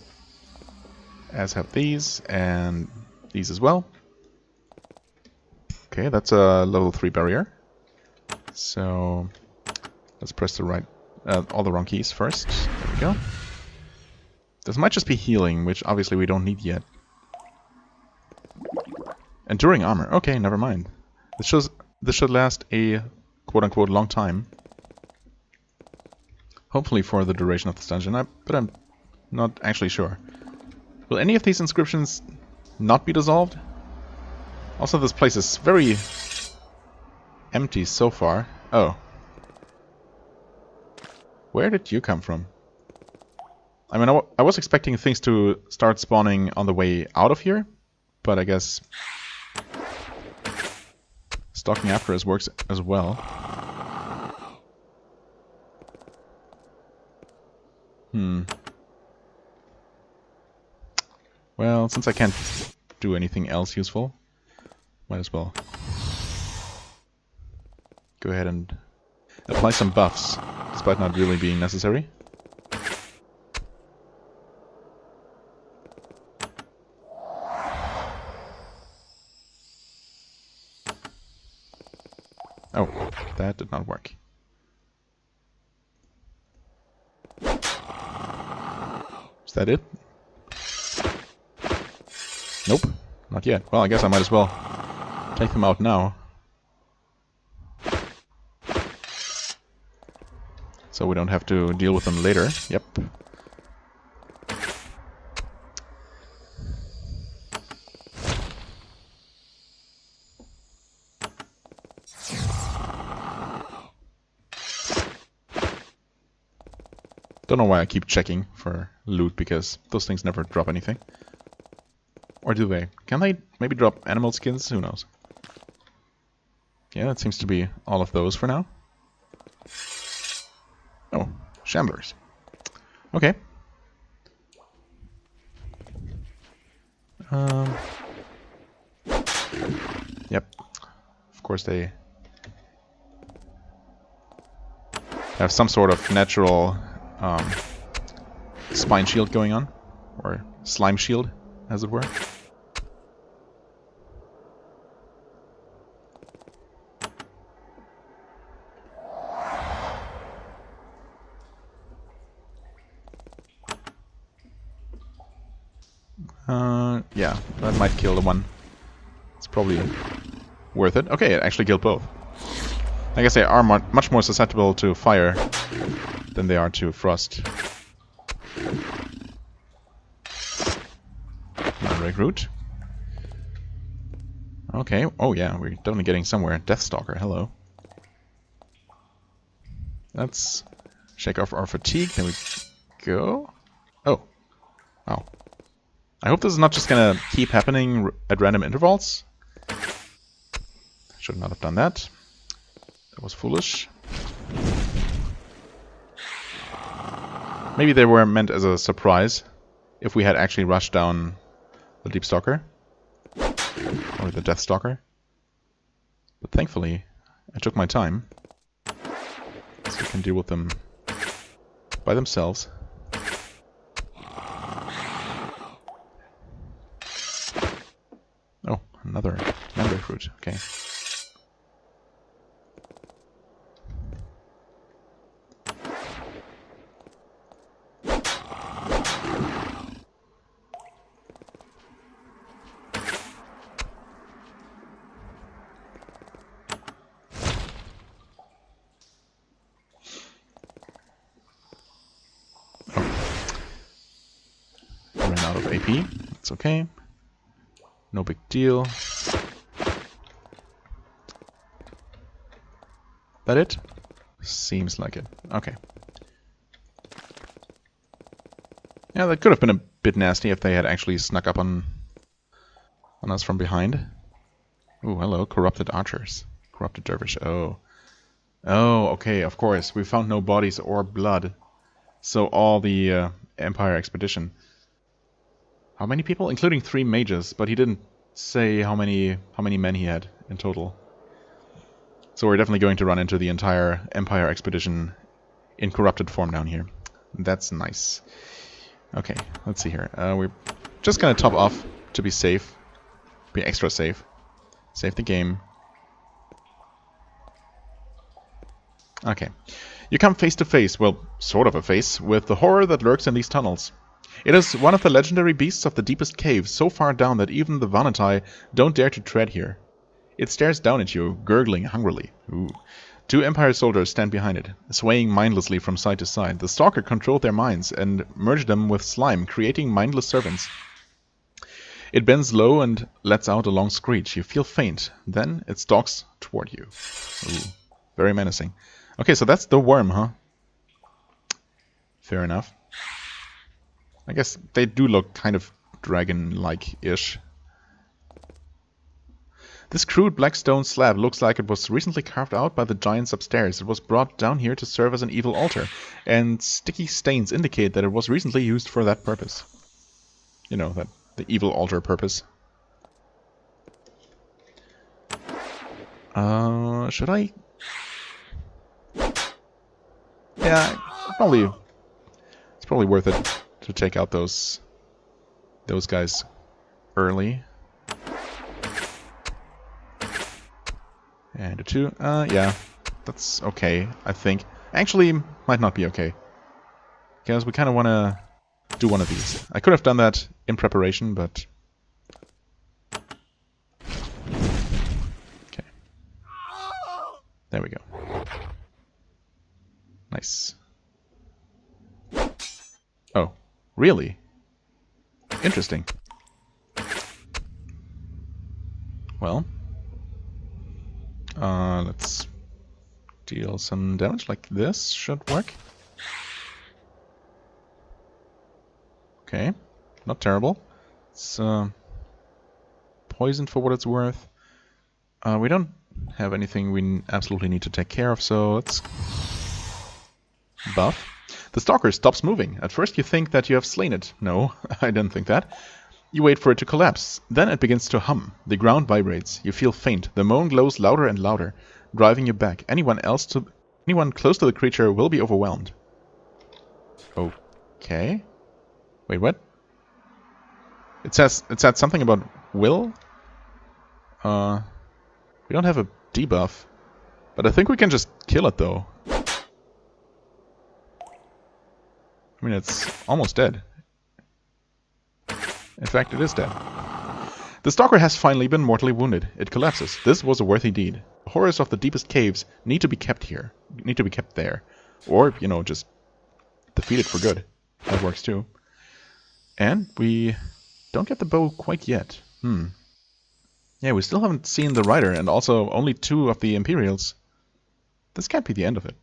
As have these, and these as well. Okay, that's a level 3 barrier. So, let's press the all the wrong keys first. There we go. This might just be healing, which obviously we don't need yet. Enduring armor. Okay, never mind. This should last a quote-unquote long time. Hopefully for the duration of this dungeon, but I'm not actually sure. Will any of these inscriptions not be dissolved? Also, this place is very empty so far. Oh. Where did you come from? I mean, I was expecting things to start spawning on the way out of here, but I guess stalking after us works as well. Well, since I can't do anything else useful, might as well go ahead and apply some buffs, despite not really being necessary. Oh, that did not work. Is that it? Nope, not yet. Well, I guess I might as well take them out now. So we don't have to deal with them later. Yep. Don't know why I keep checking for loot, because those things never drop anything. Or do they? Can they maybe drop animal skins? Who knows? Yeah, that seems to be all of those for now. Oh, shamblers. Okay. Yep. Of course they have some sort of natural spine shield going on. Or slime shield, as it were. Yeah, that might kill the one. It's probably worth it. Okay, it actually killed both. I guess they are much more susceptible to fire than they are to frost. Recruit. Okay. Oh yeah, we're definitely getting somewhere. Deathstalker, hello. Let's shake off our fatigue. There we go. Oh. Wow. I hope this is not just gonna keep happening at random intervals. Should not have done that. That was foolish. Maybe they were meant as a surprise if we had actually rushed down the Deep Stalker. Or the Deathstalker. But thankfully, I took my time. So we can deal with them by themselves. Oh, another mandrake fruit. Okay. AP. It's okay. No big deal. That it? Seems like it. Okay. Yeah, that could have been a bit nasty if they had actually snuck up on us from behind. Ooh, hello, corrupted archers. Corrupted dervish. Oh. Oh, okay, of course. We found no bodies or blood. So all the Empire expedition. How many people? Including 3 mages, but he didn't say how many men he had in total. So we're definitely going to run into the entire Empire expedition in corrupted form down here. That's nice. Okay, let's see here. We're just gonna top off to be safe. Be extra safe. Save the game. Okay. You come face to face, well, sort of a face, with the horror that lurks in these tunnels. It is one of the legendary beasts of the deepest caves, so far down that even the Vanatai don't dare to tread here. It stares down at you, gurgling hungrily. Ooh. 2 Empire soldiers stand behind it, swaying mindlessly from side to side. The stalker controlled their minds and merged them with slime, creating mindless servants. It bends low and lets out a long screech. You feel faint. Then it stalks toward you. Ooh. Very menacing. Okay, so that's the worm, huh? Fair enough. I guess they do look kind of dragon-like-ish. This crude black stone slab looks like it was recently carved out by the giants upstairs. It was brought down here to serve as an evil altar, and sticky stains indicate that it was recently used for that purpose. You know, the evil altar purpose. Should I? Yeah, it's probably worth it to take out those guys early. And a 2. Yeah, that's okay, I think. Actually, might not be okay. Because we kind of want to do one of these. I could have done that in preparation, but... Okay. There we go. Nice. Oh, really? Interesting. Well... let's deal some damage, like this should work. Okay, not terrible. It's poisoned for what it's worth. We don't have anything we absolutely need to take care of, so let's buff. The stalker stops moving. At first you think that you have slain it. No, I didn't think that. You wait for it to collapse. Then it begins to hum. The ground vibrates. You feel faint. The moan glows louder and louder, driving you back. Anyone close to the creature will be overwhelmed. Okay. Wait, what? It said something about will? We don't have a debuff. But I think we can just kill it though. I mean, it's almost dead. In fact, it is dead. The stalker has finally been mortally wounded. It collapses. This was a worthy deed. The horrors of the deepest caves need to be kept here. Need to be kept there. Or, you know, just defeated for good. That works too. And we don't get the bow quite yet. Yeah, we still haven't seen the rider, and also only 2 of the Imperials. This can't be the end of it.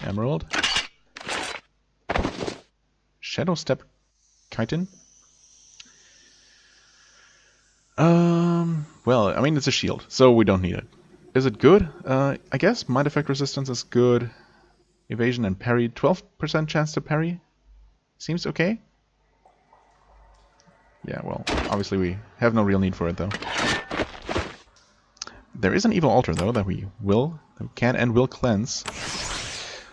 Emerald. Shadow Step Chitin. Well, I mean, it's a shield, so we don't need it. Is it good? I guess Mind Effect Resistance is good. Evasion and parry. 12% chance to parry. Seems okay. Yeah, well, obviously we have no real need for it, though. There is an evil altar, though, that we can and will cleanse.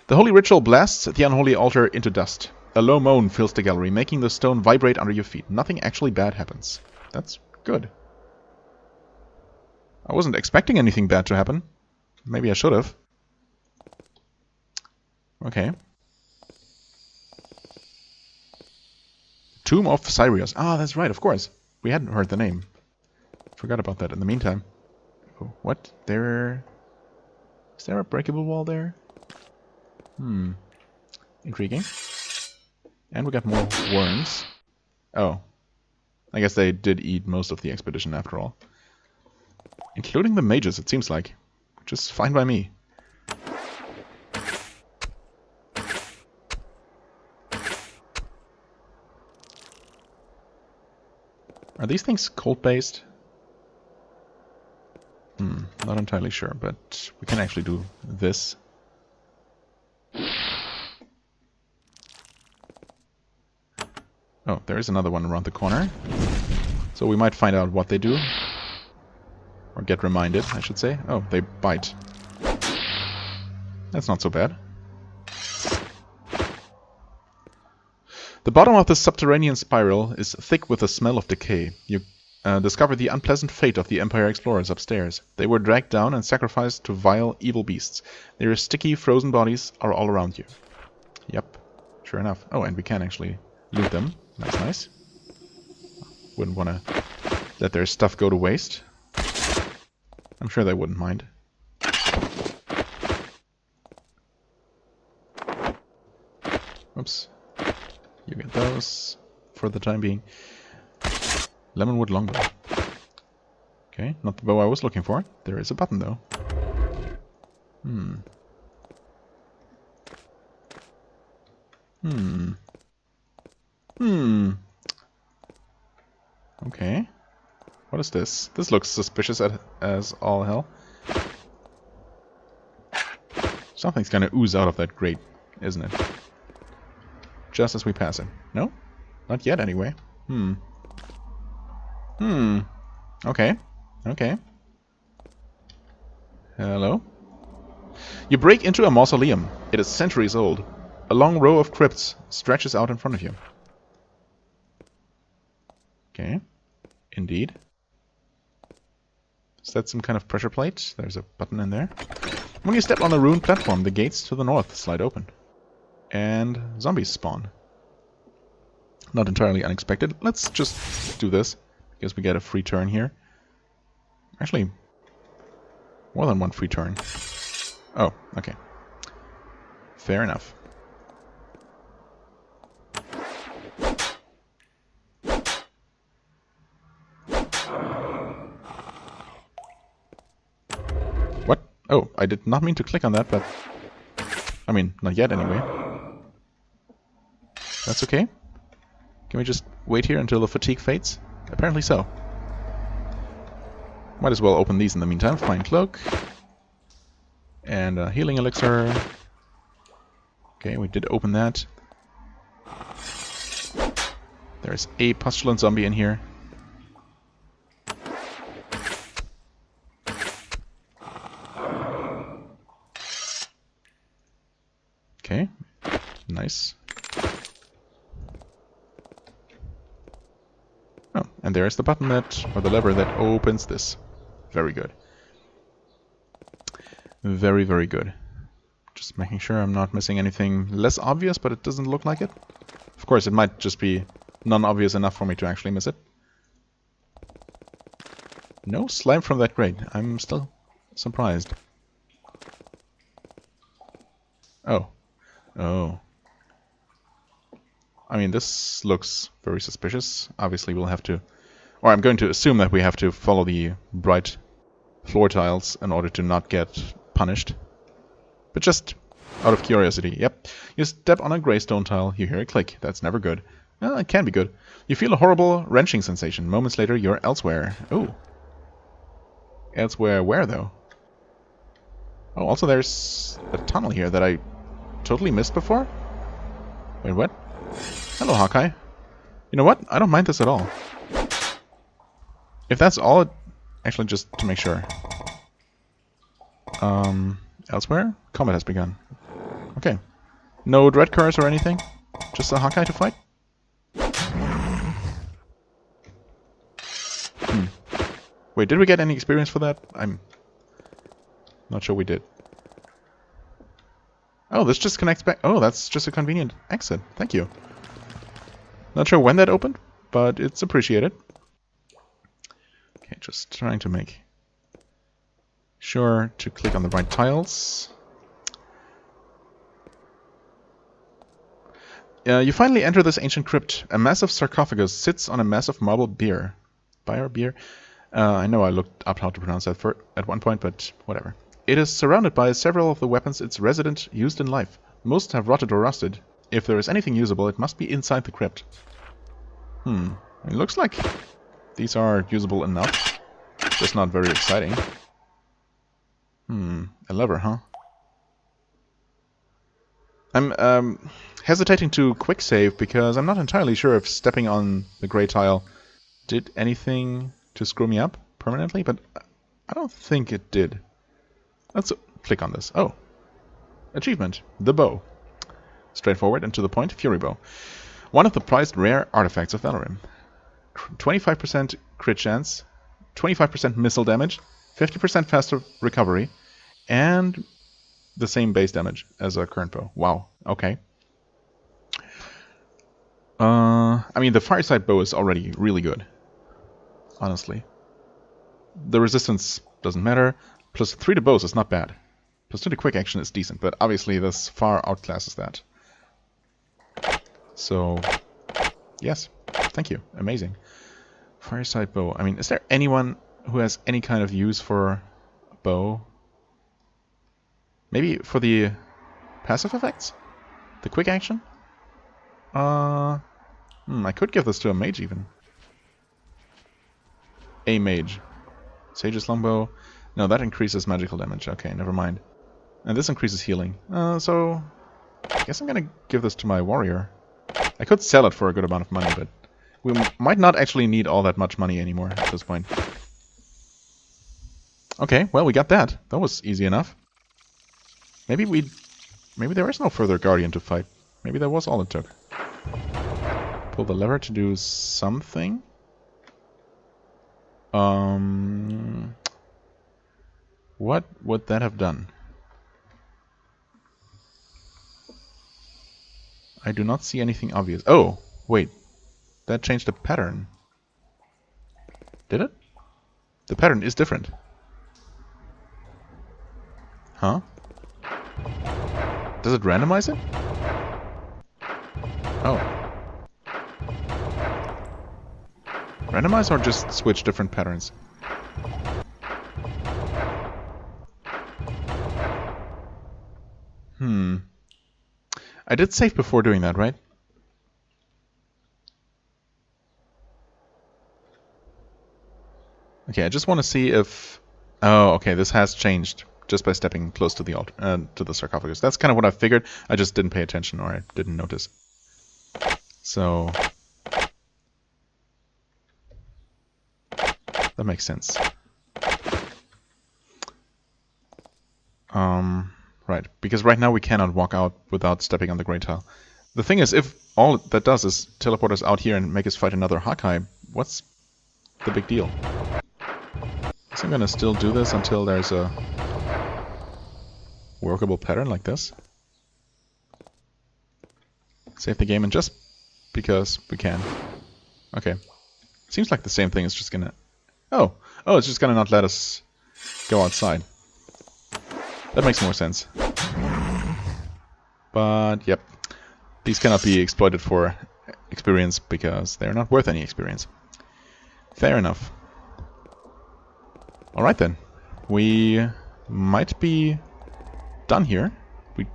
The holy ritual blasts the unholy altar into dust. A low moan fills the gallery, making the stone vibrate under your feet. Nothing actually bad happens. That's good. I wasn't expecting anything bad to happen. Maybe I should have. Okay. Tomb of Sirius. Ah, that's right, of course. We hadn't heard the name. Forgot about that in the meantime. Oh, what? Is there a breakable wall there? Intriguing. And we got more worms. Oh. I guess they did eat most of the expedition after all. Including the mages, it seems like. Which is fine by me. Are these things cold-based? Not entirely sure, but we can actually do this. Oh, there is another one around the corner. So we might find out what they do. Or get reminded, I should say. Oh, they bite. That's not so bad. The bottom of the subterranean spiral is thick with the smell of decay. You discover the unpleasant fate of the Empire explorers upstairs. They were dragged down and sacrificed to vile, evil beasts. Their sticky, frozen bodies are all around you. Yep, sure enough. Oh, and we can actually loot them. That's nice. Wouldn't want to let their stuff go to waste. I'm sure they wouldn't mind. Oops. You get those for the time being. Lemonwood longbow. Okay, not the bow I was looking for. There is a button though. Okay. What is this? This looks suspicious as all hell. Something's gonna ooze out of that grate, isn't it? Just as we pass it. No? Not yet, anyway. Okay. Okay. Hello? You break into a mausoleum. It is centuries old. A long row of crypts stretches out in front of you. Okay. Indeed. Is that some kind of pressure plate? There's a button in there. When you step on the ruined platform, the gates to the north slide open. And zombies spawn. Not entirely unexpected. Let's just do this, because we get a free turn here. Actually, more than one free turn. Oh, okay. Fair enough. What? Oh, I did not mean to click on that, but... I mean, not yet anyway. That's okay. Can we just wait here until the fatigue fades? Apparently so. Might as well open these in the meantime. Fine cloak. And a healing elixir. Okay, we did open that. There's a postulant zombie in here. Okay, nice. Oh, and there's the button that, or the lever that opens this. Very good. Very, very good. Just making sure I'm not missing anything less obvious, but it doesn't look like it. Of course, it might just be non-obvious enough for me to actually miss it. No slime from that grate. I'm still surprised. Oh. Oh. I mean, this looks very suspicious. Obviously, we'll have to... Or I'm going to assume that we have to follow the bright floor tiles in order to not get punished. But just out of curiosity, yep. You step on a grey stone tile, you hear a click. That's never good. Well, it can be good. You feel a horrible wrenching sensation. Moments later, you're elsewhere. Ooh. Elsewhere where, though? Oh, also there's a tunnel here that I totally missed before? Wait, what? Hello, Hawkeye. You know what? I don't mind this at all. If that's all it... Actually, just to make sure. Elsewhere? Combat has begun. Okay. No dread curse or anything? Just a Hawkeye to fight? Wait, did we get any experience for that? I'm not sure we did. Oh, this just connects back. Oh, that's just a convenient exit. Thank you. Not sure when that opened, but it's appreciated. Okay, just trying to make sure to click on the right tiles. You finally enter this ancient crypt. A massive sarcophagus sits on a massive marble bier. Bier? I know I looked up how to pronounce that at one point, but whatever. It is surrounded by several of the weapons its resident used in life. Most have rotted or rusted. If there is anything usable, it must be inside the crypt. It looks like these are usable enough. Just not very exciting. A lever, huh? I'm hesitating to quick save because I'm not entirely sure if stepping on the grey tile did anything to screw me up permanently, but I don't think it did. Let's click on this. Oh. Achievement. The bow. Straightforward and to the point. Fury bow. One of the prized rare artifacts of Avernum. 25% crit chance, 25% missile damage, 50% faster recovery, and the same base damage as a current bow. Wow. Okay. I mean, the fireside bow is already really good. Honestly. The resistance doesn't matter. Plus 3 to bows is not bad. Plus 2 to quick action is decent, but obviously this far outclasses that. So, yes. Thank you. Amazing. Fireside bow. I mean, is there anyone who has any kind of use for a bow? Maybe for the passive effects? The quick action? I could give this to a mage even. A mage. Sage's longbow. No, that increases magical damage. Okay, never mind. And this increases healing. So I guess I'm gonna give this to my warrior. I could sell it for a good amount of money, but we might not actually need all that much money anymore at this point. Okay, well, we got that. That was easy enough. Maybe there is no further guardian to fight. Maybe that was all it took. Pull the lever to do something. What would that have done? I do not see anything obvious. Oh, wait. That changed the pattern. Did it? The pattern is different. Huh? Does it randomize it? Oh. Randomize or just switch different patterns? I did save before doing that, right? Okay, I just want to see if... Oh, okay, this has changed just by stepping close to the altar, to the sarcophagus. That's kind of what I figured. I just didn't pay attention, or I didn't notice. So... that makes sense. Right, because right now we cannot walk out without stepping on the grey tile. The thing is, if all that does is teleport us out here and make us fight another Hawkeye, what's the big deal? So I'm gonna still do this until there's a workable pattern like this. Save the game, and just because we can. Okay. Seems like the same thing is just gonna... Oh! Oh, it's just gonna not let us go outside. That makes more sense. But, yep. These cannot be exploited for experience because they're not worth any experience. Fair enough. Alright then. We might be done here. We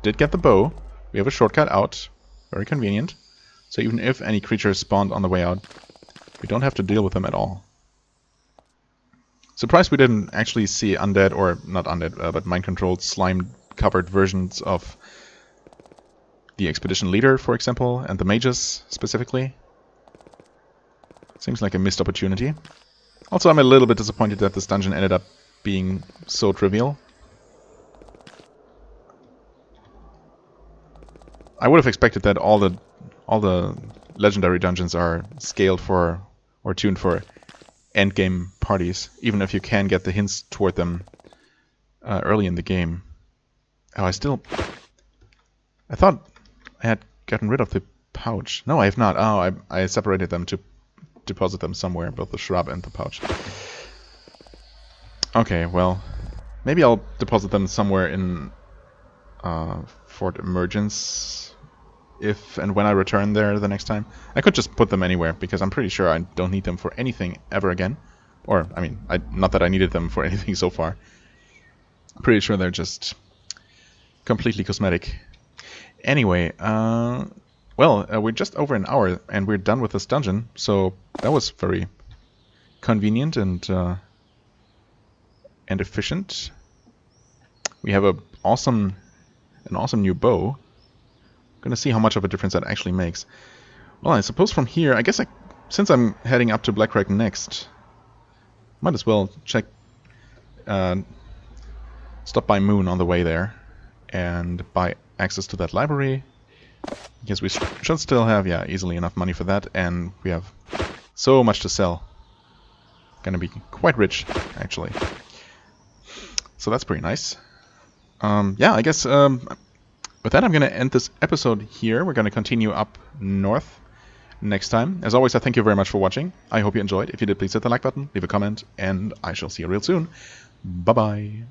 did get the bow. We have a shortcut out. Very convenient. So even if any creatures spawned on the way out, we don't have to deal with them at all. Surprised we didn't actually see undead, or not undead, but mind-controlled, slime-covered versions of the expedition leader, for example, and the mages specifically. Seems like a missed opportunity. Also, I'm a little bit disappointed that this dungeon ended up being so trivial. I would have expected that all the legendary dungeons are scaled for or tuned for endgame parties, even if you can get the hints toward them early in the game. Oh, I thought I had gotten rid of the pouch. No, I have not. Oh, I separated them to deposit them somewhere, both the shrub and the pouch. Okay, well, maybe I'll deposit them somewhere in Fort Emergence, if and when I return there the next time. I could just put them anywhere, because I'm pretty sure I don't need them for anything ever again. Or, I mean, not that I needed them for anything so far. I'm pretty sure they're just completely cosmetic. Anyway, we're just over an hour, and we're done with this dungeon, so that was very convenient and efficient. We have an awesome new bow. Gonna see how much of a difference that actually makes. Well, I suppose from here, I guess since I'm heading up to Blackcrag next, might as well check, stop by Moon on the way there, and buy access to that library. Because we should still have, yeah, easily enough money for that, and we have so much to sell. Gonna be quite rich, actually. So that's pretty nice. Yeah, I guess with that I'm going to end this episode here. We're going to continue up north next time. As always, I thank you very much for watching. I hope you enjoyed. If you did, please hit the like button, leave a comment, and I shall see you real soon. Bye-bye.